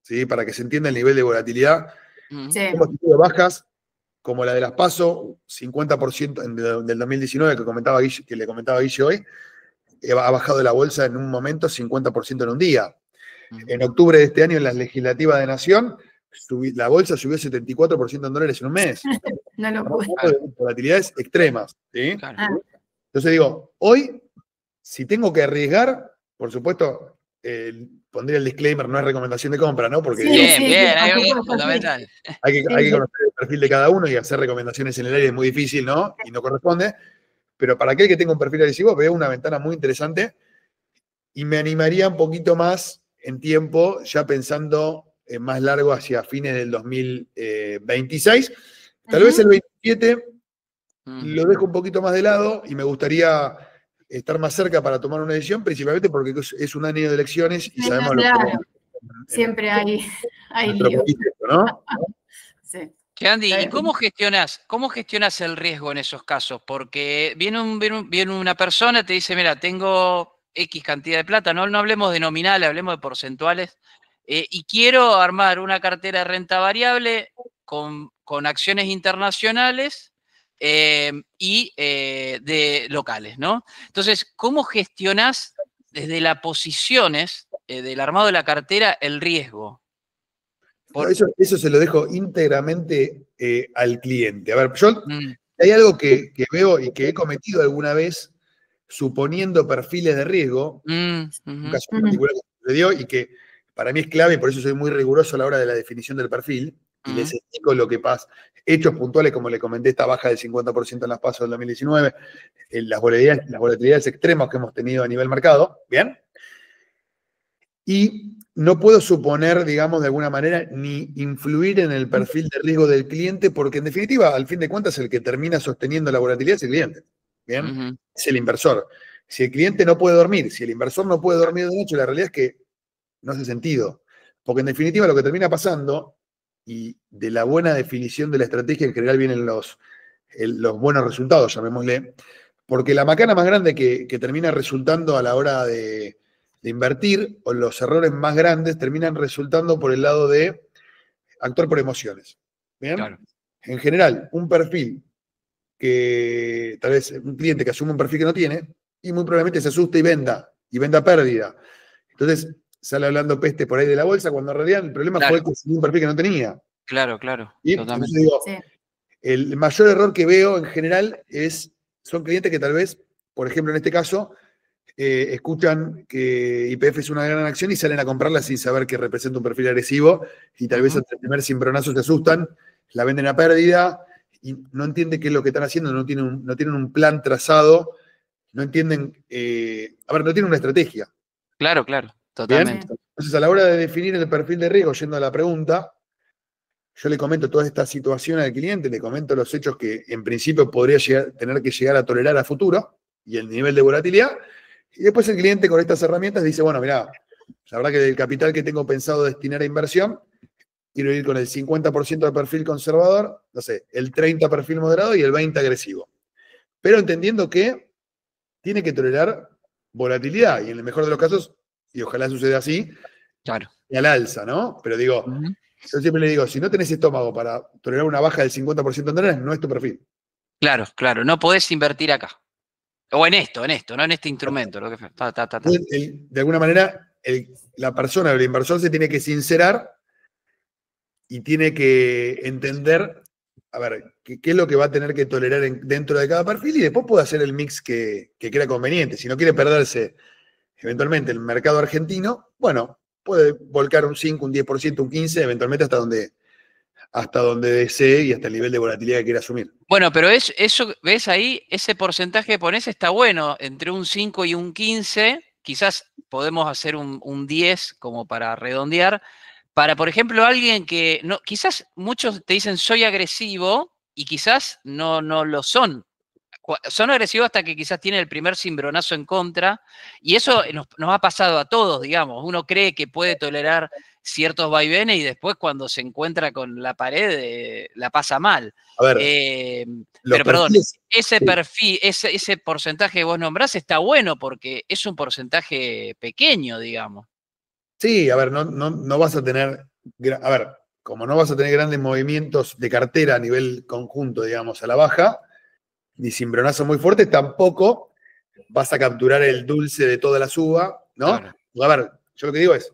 ¿sí? Para que se entienda el nivel de volatilidad. Sí. Hemos tenido bajas como la de las PASO, 50% del 2019 que le comentaba Guille hoy, ha bajado la bolsa en un momento 50% en un día. En octubre de este año, en las legislativas de Nación, la bolsa subió 74% en dólares en un mes. No lo puedo. Volatilidades extremas. ¿Sí? Claro. Entonces digo, hoy, si tengo que arriesgar, por supuesto, pondría el disclaimer, no es recomendación de compra, ¿no? Porque Bien, ahí fundamental. Hay que conocer el perfil de cada uno y hacer recomendaciones en el aire es muy difícil, ¿no? Y no corresponde. Pero para aquel que tenga un perfil agresivo, veo una ventana muy interesante y me animaría un poquito más en tiempo, ya pensando más largo hacia fines del 2026. Tal vez el 27 lo dejo un poquito más de lado y me gustaría estar más cerca para tomar una decisión, principalmente porque es un año de elecciones y sabemos lo que... Siempre hay lío. ¿No? Sí. Andy, ¿y cómo gestionas el riesgo en esos casos? Porque viene una persona, te dice, mira, tengo X cantidad de plata, no hablemos de nominales, hablemos de porcentuales, y quiero armar una cartera de renta variable con acciones internacionales y de locales, ¿no? Entonces, ¿cómo gestionas desde las posiciones del armado de la cartera el riesgo? Eso se lo dejo íntegramente al cliente. A ver, yo hay algo que veo y que he cometido alguna vez suponiendo perfiles de riesgo, un caso particular que sucedió y que para mí es clave, y por eso soy muy riguroso a la hora de la definición del perfil, y les explico lo que pasa. Hechos puntuales, como le comenté, esta baja del 50% en las PASO del 2019, las volatilidades extremas que hemos tenido a nivel mercado, ¿bien? Y no puedo suponer, digamos, de alguna manera, ni influir en el perfil de riesgo del cliente, porque en definitiva, al fin de cuentas, el que termina sosteniendo la volatilidad es el cliente. ¿Bien? Es el inversor. Si el cliente no puede dormir, si el inversor no puede dormir de noche, la realidad es que no hace sentido. Porque en definitiva lo que termina pasando, y de la buena definición de la estrategia en general vienen los buenos resultados, llamémosle, porque la macana más grande que termina resultando a la hora de invertir, o los errores más grandes terminan resultando por el lado de actuar por emociones. ¿Bien? Claro. En general, un perfil que tal vez un cliente que asume un perfil que no tiene, y muy probablemente se asuste y venda pérdida. Entonces sale hablando peste por ahí de la bolsa, cuando en realidad el problema fue que asumió un perfil que no tenía. Claro, ¿Sí? Entonces digo, el mayor error que veo en general es son clientes que tal vez, por ejemplo, en este caso, escuchan que YPF es una gran acción y salen a comprarla sin saber que representa un perfil agresivo y tal vez ante el primer cimbronazo se asustan, la venden a pérdida y no entienden qué es lo que están haciendo, no tienen un plan trazado, no entienden, no tienen una estrategia. Claro, totalmente. ¿Bien? Entonces, a la hora de definir el perfil de riesgo, yendo a la pregunta, yo le comento toda esta situación al cliente, le comento los hechos que en principio podría tener que llegar a tolerar a futuro y el nivel de volatilidad. Y después el cliente con estas herramientas dice, bueno, mirá, la verdad que del capital que tengo pensado destinar a inversión, quiero ir con el 50% de perfil conservador, no sé, el 30% perfil moderado y el 20% agresivo. Pero entendiendo que tiene que tolerar volatilidad y en el mejor de los casos, y ojalá suceda así, claro, y al alza, ¿no? Pero digo, yo siempre le digo, si no tenés estómago para tolerar una baja del 50% en dólares, no es tu perfil. Claro, no podés invertir acá. O en esto, no en este instrumento. Lo que, De alguna manera, la persona, el inversor, se tiene que sincerar y tiene que entender, a ver, qué es lo que va a tener que tolerar dentro de cada perfil y después puede hacer el mix que crea conveniente. Si no quiere perderse eventualmente el mercado argentino, bueno, puede volcar un 5, un 10%, un 15%, eventualmente hasta donde desee y hasta el nivel de volatilidad que quiera asumir. Bueno, pero eso, ¿ves ahí? Ese porcentaje que pones está bueno, entre un 5 y un 15, quizás podemos hacer un 10 como para redondear, para, por ejemplo, alguien que, no, quizás muchos te dicen soy agresivo y quizás no lo son. Son agresivos hasta que quizás tienen el primer cimbronazo en contra, y eso nos ha pasado a todos, digamos. Uno cree que puede tolerar ciertos vaivenes y después cuando se encuentra con la pared la pasa mal. A ver, pero perdón, ese sí. perfil, ese porcentaje que vos nombrás está bueno porque es un porcentaje pequeño, digamos. Sí, a ver, no vas a tener, a ver, como no vas a tener grandes movimientos de cartera a nivel conjunto, digamos, a la baja, ni cimbronazos muy fuertes, tampoco vas a capturar el dulce de toda la suba, ¿no? Claro. A ver, yo lo que digo es,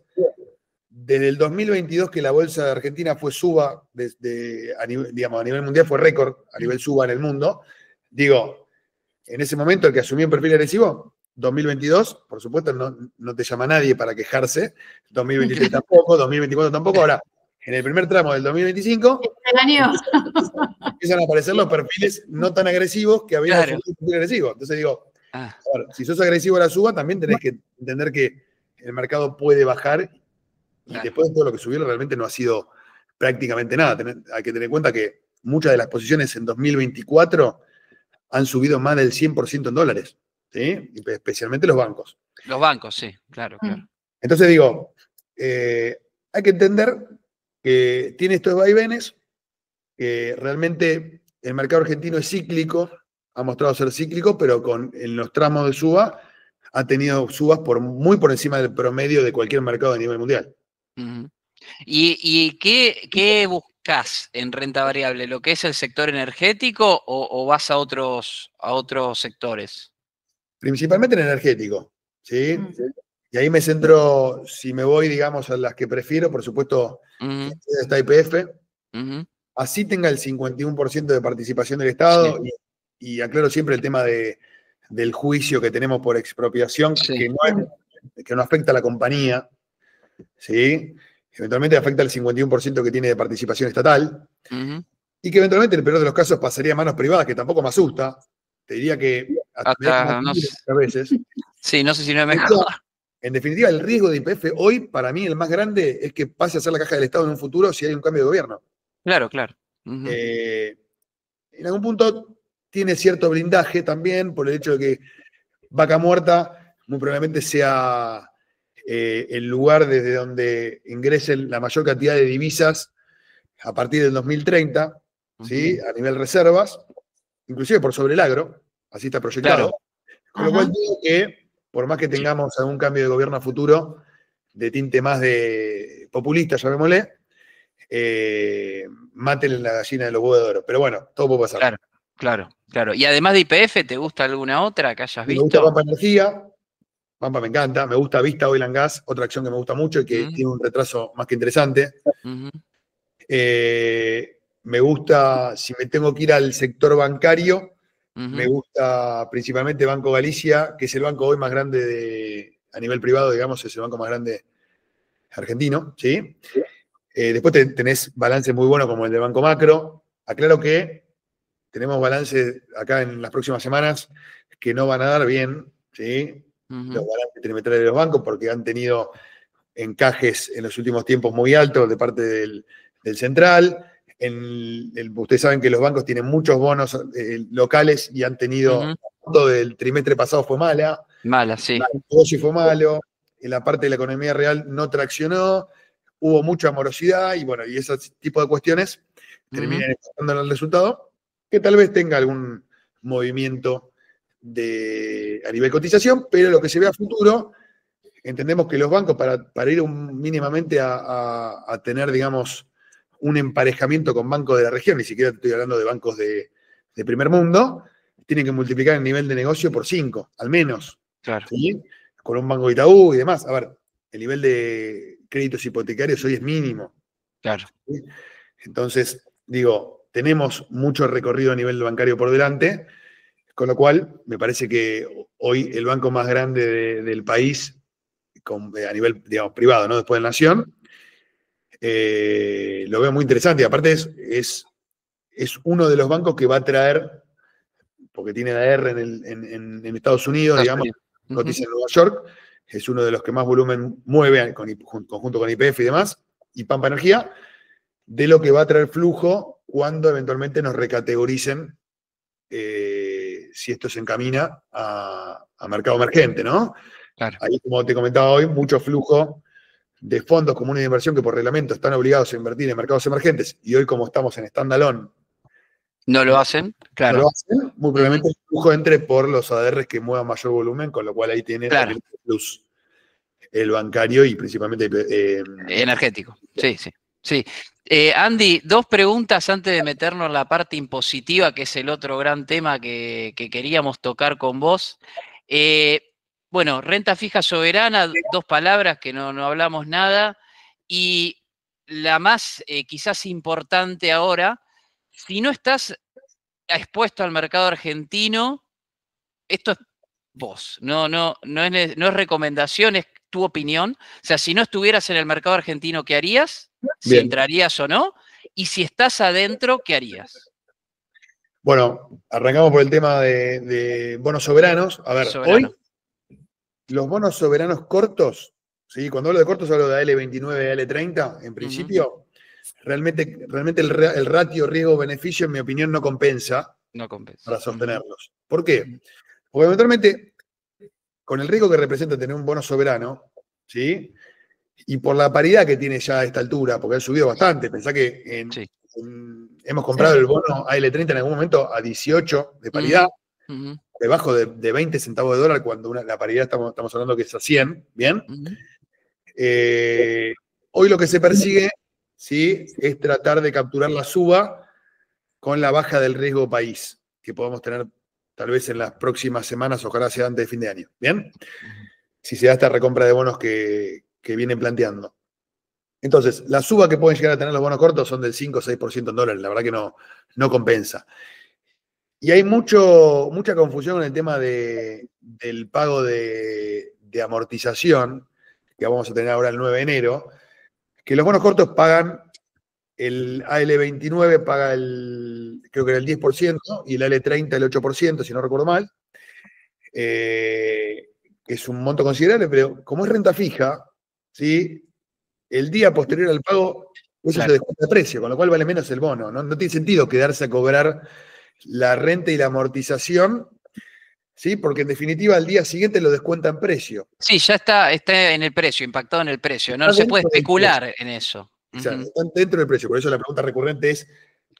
desde el 2022 que la bolsa de Argentina fue suba, a nivel mundial fue récord, a nivel suba en el mundo, digo, en ese momento el que asumió un perfil agresivo, 2022, por supuesto no te llama nadie para quejarse, 2023 tampoco, 2024 tampoco, ahora, en el primer tramo del 2025, empiezan a aparecer los perfiles no tan agresivos que habían asumido un perfil agresivo. Entonces digo, a ver, si sos agresivo a la suba, también tenés que entender que el mercado puede bajar y después de todo lo que subió realmente no ha sido prácticamente nada. Hay que tener en cuenta que muchas de las posiciones en 2024 han subido más del 100% en dólares, ¿sí? Especialmente los bancos. Los bancos, sí, claro. Entonces digo, hay que entender que tiene estos vaivenes, que realmente el mercado argentino es cíclico, ha mostrado ser cíclico, pero en los tramos de suba ha tenido subas muy por encima del promedio de cualquier mercado a nivel mundial. ¿Y qué buscas en renta variable? ¿Lo que es el sector energético o vas a otros sectores? Principalmente en energético, ¿sí? Y ahí me centro, si me voy, digamos, a las que prefiero, por supuesto, está YPF. Así tenga el 51% de participación del Estado, sí. y aclaro siempre el tema del juicio que tenemos por expropiación, sí. que no afecta a la compañía, ¿sí? Eventualmente afecta al 51% que tiene de participación estatal, y que eventualmente en el peor de los casos pasaría a manos privadas, que tampoco me asusta. Te diría que hasta no sé. A veces. Sí, no sé si no es mejor. En definitiva, el riesgo de YPF hoy, para mí, el más grande es que pase a ser la caja del Estado en un futuro si hay un cambio de gobierno. Claro. En algún punto tiene cierto blindaje también por el hecho de que Vaca Muerta muy probablemente sea el lugar desde donde ingresen la mayor cantidad de divisas a partir del 2030, ¿sí? A nivel reservas, inclusive por sobre el agro, así está proyectado. Claro. Con lo cual digo que, por más que tengamos algún cambio de gobierno a futuro, de tinte más de populista, llamémosle, maten la gallina de los huevos de oro. Pero bueno, todo puede pasar. Claro. Y además de YPF, ¿te gusta alguna otra que hayas visto? Me gusta Pampa Energía. Pampa me encanta. Me gusta Vista Oil and Gas, otra acción que me gusta mucho y que tiene un retraso más que interesante. Me gusta, si me tengo que ir al sector bancario, Me gusta principalmente Banco Galicia, que es el banco hoy más grande a nivel privado, digamos, es el banco más grande argentino, ¿sí? Después tenés balances muy buenos como el de Banco Macro. Aclaro que tenemos balances acá en las próximas semanas que no van a dar bien, ¿sí? Los balances trimestrales de los bancos, porque han tenido encajes en los últimos tiempos muy altos de parte del central. Ustedes saben que los bancos tienen muchos bonos locales y han tenido, todo el trimestre pasado fue mala. Mala, sí. El negocio fue malo, en la parte de la economía real no traccionó, hubo mucha morosidad y bueno, y ese tipo de cuestiones terminan impactando en el resultado, que tal vez tenga algún movimiento a nivel cotización, pero lo que se ve a futuro, entendemos que los bancos para ir mínimamente a tener, digamos, un emparejamiento con bancos de la región, ni siquiera estoy hablando de bancos de primer mundo, tienen que multiplicar el nivel de negocio por 5, al menos. Claro. ¿Sí? Con un banco de Itaú y demás. A ver, el nivel de créditos hipotecarios hoy es mínimo. Claro. ¿Sí? Entonces, digo, tenemos mucho recorrido a nivel bancario por delante, con lo cual me parece que hoy el banco más grande del país, a nivel, digamos, privado, ¿no? Después de Nación, lo veo muy interesante. Y aparte es uno de los bancos que va a traer, porque tiene AR en Estados Unidos, digamos, noticia en Nueva York, es uno de los que más volumen mueve conjunto con YPF y demás, y Pampa Energía, de lo que va a traer flujo cuando eventualmente nos recategoricen si esto se encamina a mercado emergente, ¿no? Claro. Ahí, como te comentaba hoy, mucho flujo de fondos comunes de inversión que por reglamento están obligados a invertir en mercados emergentes, y hoy como estamos en standalone, no lo hacen, claro. No lo hacen, muy probablemente el flujo entre por los ADRs que muevan mayor volumen, con lo cual ahí tiene claro. el plus, el bancario y principalmente energético. Sí, sí. Sí. Andy, 2 preguntas antes de meternos en la parte impositiva, que es el otro gran tema que queríamos tocar con vos. Bueno, renta fija soberana, 2 palabras que no hablamos nada. Y la más quizás importante ahora, si no estás expuesto al mercado argentino, esto es vos, no es recomendación, es tu opinión. O sea, si no estuvieras en el mercado argentino, ¿qué harías? Si Bien. entrarías o no. Y si estás adentro, ¿qué harías? Bueno, arrancamos por el tema de bonos soberanos. A ver, Soberano. Hoy los bonos soberanos cortos, ¿sí? Cuando hablo de cortos hablo de AL29, AL30, en principio, realmente el ratio riesgo-beneficio, en mi opinión, no compensa. No compensa. Para sostenerlos. ¿Por qué? Porque eventualmente, con el riesgo que representa tener un bono soberano, ¿sí? Y por la paridad que tiene ya a esta altura, porque ha subido bastante, pensá que hemos comprado el bono AL30 en algún momento a 18 de paridad, debajo de 20 centavos de dólar, cuando la paridad estamos hablando que es a 100, ¿bien? Hoy lo que se persigue, ¿sí? Es tratar de capturar la suba con la baja del riesgo país, que podemos tener tal vez en las próximas semanas, ojalá sea antes de fin de año. ¿Bien? Si se da esta recompra de bonos que vienen planteando. Entonces, la suba que pueden llegar a tener los bonos cortos son del 5 o 6% en dólares, la verdad que no compensa. Y hay mucha confusión con el tema del pago de amortización, que vamos a tener ahora el 9 de enero, que los bonos cortos pagan, el AL29 paga creo que era el 10%, y el AL30 el 8%, si no recuerdo mal. Es un monto considerable, pero como es renta fija, ¿sí? El día posterior al pago, eso se descuenta de precio, con lo cual vale menos el bono. No tiene sentido quedarse a cobrar la renta y la amortización, ¿sí? Porque en definitiva al día siguiente lo descuentan en precio. Sí, ya está en el precio, impactado en el precio. No se puede especular en eso. O sea, están dentro del precio. Por eso la pregunta recurrente es,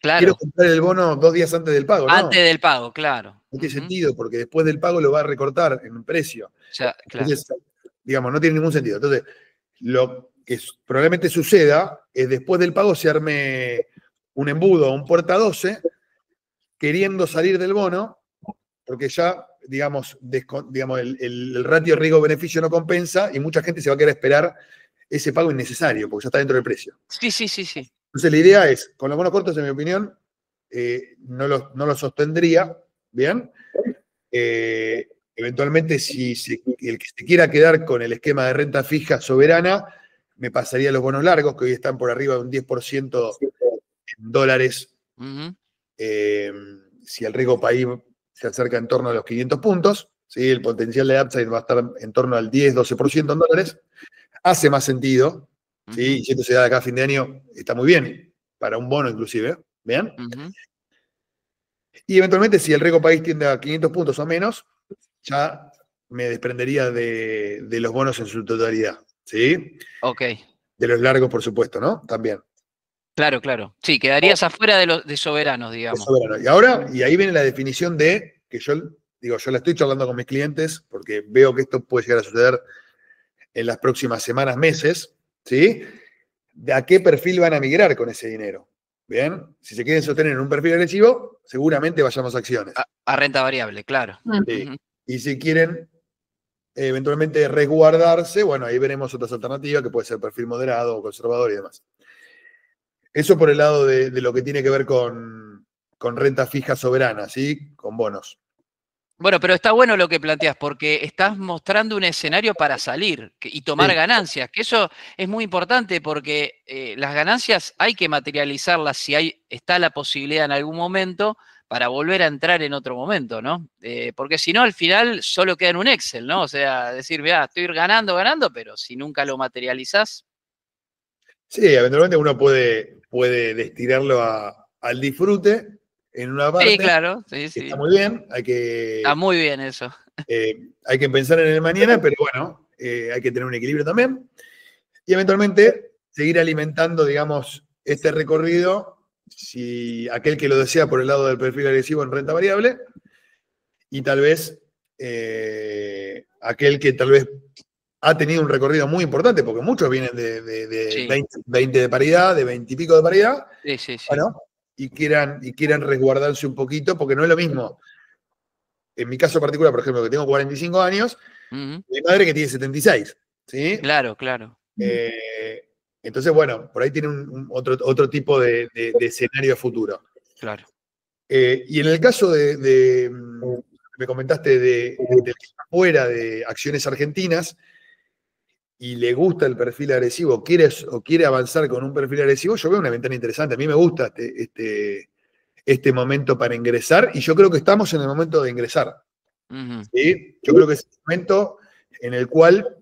claro, quiero comprar el bono 2 días antes del pago, ¿no? Antes del pago, claro. No tiene sentido, porque después del pago lo va a recortar en un precio. O sea, claro. Entonces, digamos, no tiene ningún sentido. Entonces, lo que probablemente suceda es después del pago se arme un embudo o un puerta 12 queriendo salir del bono, porque ya, digamos, el ratio riesgo-beneficio no compensa y mucha gente se va a querer esperar ese pago innecesario, porque ya está dentro del precio. Sí. Entonces la idea es, con los bonos cortos, en mi opinión, no lo sostendría, ¿bien? Eventualmente, el que se quiera quedar con el esquema de renta fija soberana, me pasaría los bonos largos, que hoy están por arriba de un 10% en dólares. Si el riesgo país se acerca en torno a los 500 puntos, ¿sí? El potencial de upside va a estar en torno al 10-12% en dólares. Hace más sentido, ¿sí? Y si esto se da de acá a fin de año, está muy bien, para un bono inclusive, ¿bien? Y eventualmente, si el riesgo país tiende a 500 puntos o menos, ya me desprendería de los bonos en su totalidad, ¿sí? Ok. De los largos, por supuesto, ¿no? También. Claro, claro. Sí, quedarías afuera de soberanos, digamos. De soberano. Y ahora, y ahí viene la definición de, que yo la estoy charlando con mis clientes, porque veo que esto puede llegar a suceder en las próximas semanas, meses, ¿sí? ¿De a qué perfil van a migrar con ese dinero? ¿Bien? Si se quieren sostener en un perfil agresivo, seguramente vayamos a acciones. A renta variable, claro. Sí. Y si quieren eventualmente resguardarse, bueno, ahí veremos otras alternativas, que puede ser perfil moderado o conservador y demás. Eso por el lado de lo que tiene que ver con renta fija soberana, ¿sí? Con bonos. Bueno, pero está bueno lo que planteas, porque estás mostrando un escenario para salir y tomar ganancias, que eso es muy importante porque las ganancias hay que materializarlas si está la posibilidad en algún momento para volver a entrar en otro momento, ¿no? Porque si no, al final solo queda en un Excel, ¿no? O sea, decir, vea, estoy ganando, pero si nunca lo materializás. Sí, eventualmente uno puede destinarlo al disfrute en una parte. Sí, claro, sí. Está muy bien, está muy bien eso. Hay que pensar en el mañana, pero bueno, hay que tener un equilibrio también. Y eventualmente seguir alimentando, digamos, este recorrido, si aquel que lo desea por el lado del perfil agresivo en renta variable, y tal vez aquel que tal vez ha tenido un recorrido muy importante, porque muchos vienen de 20 de paridad, de 20 y pico de paridad, sí. Bueno, y quieran resguardarse un poquito, porque no es lo mismo. En mi caso particular, por ejemplo, que tengo 45 años, mi madre que tiene 76, ¿sí? Claro. Entonces, bueno, por ahí tiene otro tipo de escenario futuro. Claro. Y en el caso me comentaste de que está fuera de acciones argentinas y le gusta el perfil agresivo, o quiere avanzar con un perfil agresivo, yo veo una ventana interesante. A mí me gusta este momento para ingresar, y yo creo que estamos en el momento de ingresar. ¿Sí? Yo creo que es el momento en el cual,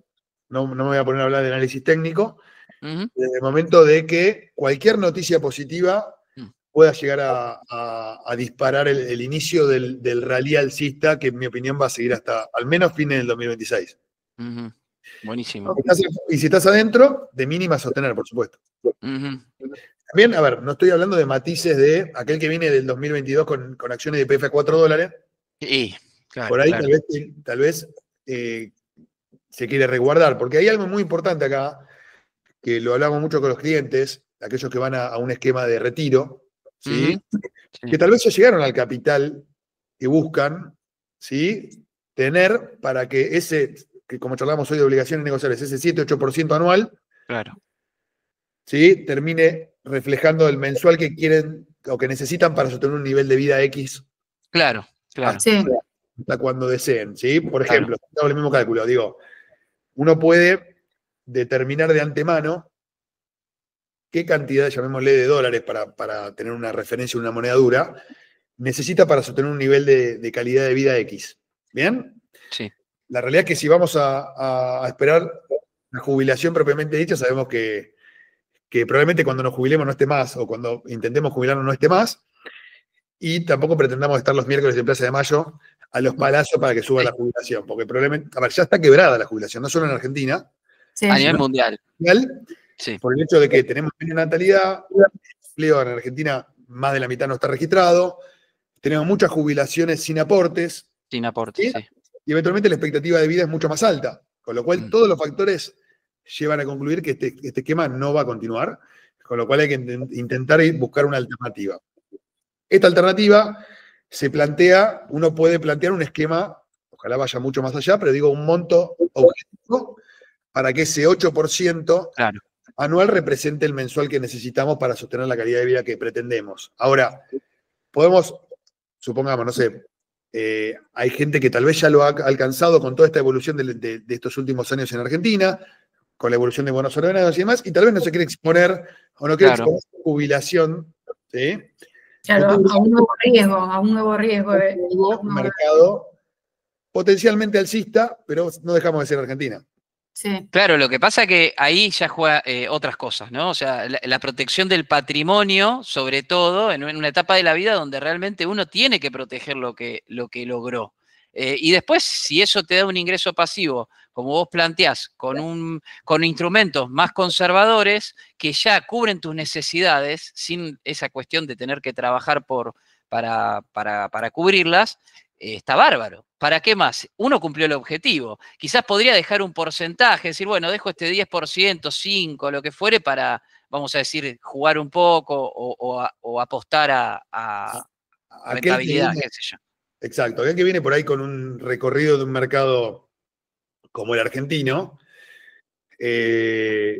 no me voy a poner a hablar de análisis técnico, desde el momento de que cualquier noticia positiva pueda llegar a disparar el inicio del rally alcista, que en mi opinión va a seguir hasta al menos fines del 2026. Buenísimo. Y si estás adentro, de mínima sostener, por supuesto. También, a ver, no estoy hablando de matices de aquel que viene del 2022 con acciones de PF a $4. Claro, por ahí tal vez se quiere resguardar, porque hay algo muy importante acá, que lo hablamos mucho con los clientes, aquellos que van a un esquema de retiro, ¿sí? Que tal vez ya llegaron al capital que buscan, ¿sí? Tener para que que como charlamos hoy de obligaciones negociables, ese 7-8% anual, ¿sí? Termine reflejando el mensual que quieren o que necesitan para sostener un nivel de vida X. Claro. Hasta cuando deseen, ¿sí? Por ejemplo, hago el mismo cálculo, digo, uno puede determinar de antemano qué cantidad, llamémosle, de dólares para tener una referencia, una moneda dura, necesita para sostener un nivel de calidad de vida X. ¿Bien? Sí. La realidad es que si vamos a esperar la jubilación propiamente dicha, sabemos que probablemente cuando nos jubilemos no esté más, o cuando intentemos jubilarnos no esté más, y tampoco pretendamos estar los miércoles de Plaza de Mayo a los palazos para que suba la jubilación, porque probablemente, a ver, ya está quebrada la jubilación, no solo en Argentina, a nivel mundial. Por el hecho de que tenemos menos natalidad, el empleo en Argentina más de la mitad no está registrado, tenemos muchas jubilaciones sin aportes. Sí. Y eventualmente la expectativa de vida es mucho más alta, con lo cual todos los factores llevan a concluir que este esquema no va a continuar, con lo cual hay que intentar buscar una alternativa. Esta alternativa uno puede plantear un esquema, ojalá vaya mucho más allá, pero digo un monto objetivo para que ese 8% anual represente el mensual que necesitamos para sostener la calidad de vida que pretendemos. Ahora, podemos, supongamos, no sé, hay gente que tal vez ya lo ha alcanzado con toda esta evolución de estos últimos años en Argentina, con la evolución de bonos ordenados y demás, y tal vez no se quiere exponer o no quiere exponer su jubilación, ¿sí? Claro, a un nuevo riesgo. Un mercado potencialmente alcista, pero no dejamos de ser Argentina. Sí. Claro, lo que pasa es que ahí ya juega otras cosas, ¿no? O sea, la protección del patrimonio, sobre todo, en una etapa de la vida donde realmente uno tiene que proteger lo que logró. Y después, si eso te da un ingreso pasivo, como vos planteás, con instrumentos más conservadores que ya cubren tus necesidades, sin esa cuestión de tener que trabajar para cubrirlas, está bárbaro. ¿Para qué más? Uno cumplió el objetivo. Quizás podría dejar un porcentaje, decir, bueno, dejo este 10%, 5%, lo que fuere, para, vamos a decir, jugar un poco o apostar a rentabilidad, qué sé yo. Exacto. Aquel que viene por ahí con un recorrido de un mercado como el argentino, le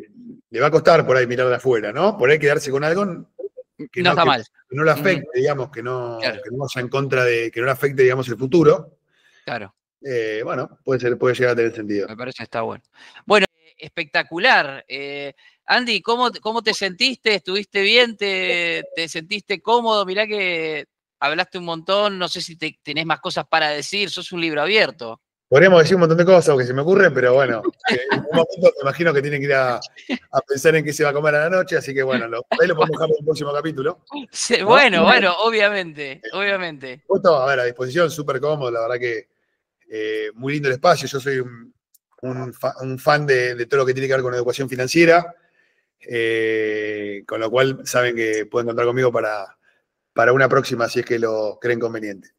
va a costar por ahí mirar de afuera, ¿no? Por ahí quedarse con algo que no está mal. Que no le afecte, digamos, que no vaya en contra de, que no le afecte, digamos, el futuro. Claro. Bueno, puede llegar a tener sentido. Me parece que está bueno. Bueno, espectacular. Andy, ¿cómo te sentiste? ¿Estuviste bien? ¿Te sentiste cómodo? Mirá que hablaste un montón, no sé si tenés más cosas para decir, sos un libro abierto. Podríamos decir un montón de cosas que se me ocurren, pero bueno, en un momento me imagino que tienen que ir a pensar en qué se va a comer a la noche, así que bueno, ahí lo podemos dejar en el próximo capítulo. Sí, ¿no? Bueno, obviamente. Puesto, a ver, a disposición, súper cómodo, la verdad que muy lindo el espacio. Yo soy un fan de todo lo que tiene que ver con educación financiera, con lo cual saben que pueden contar conmigo para una próxima si es que lo creen conveniente.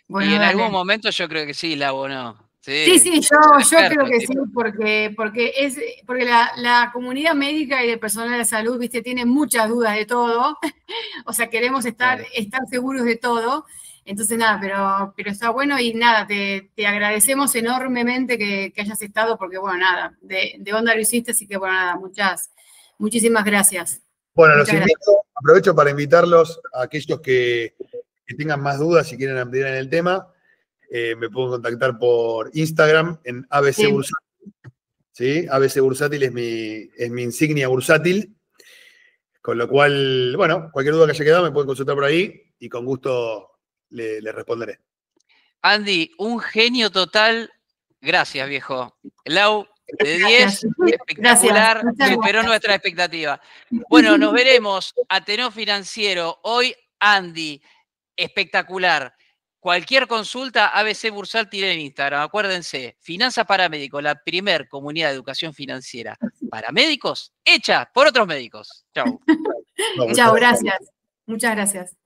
Bueno, y en algún momento yo creo que sí, Lau, ¿no? Sí, yo creo que sí, porque la comunidad médica y el personal de salud, viste, tiene muchas dudas de todo. O sea, queremos estar seguros de todo. Entonces, nada, pero está bueno y nada, te agradecemos enormemente que hayas estado, porque bueno, nada, de onda lo hiciste, así que bueno, nada, muchísimas gracias. Bueno, los invito, aprovecho para invitarlos a aquellos que tengan más dudas y quieren ampliar en el tema. Me pueden contactar por Instagram en ABC Bursátil. ¿Sí? ABC Bursátil es mi insignia bursátil. Con lo cual, bueno, cualquier duda que haya quedado me pueden consultar por ahí y con gusto le responderé. Andy, un genio total. Gracias, viejo. Lau, de 10, espectacular, superó nuestra expectativa. Bueno, nos veremos. Ateneo Financiero. Hoy, Andy, espectacular. Cualquier consulta, ABC Bursátil en Instagram. Acuérdense, Finanzas para Médicos, la primer comunidad de educación financiera para médicos hecha por otros médicos. Chau. Chau, gracias. Muchas gracias.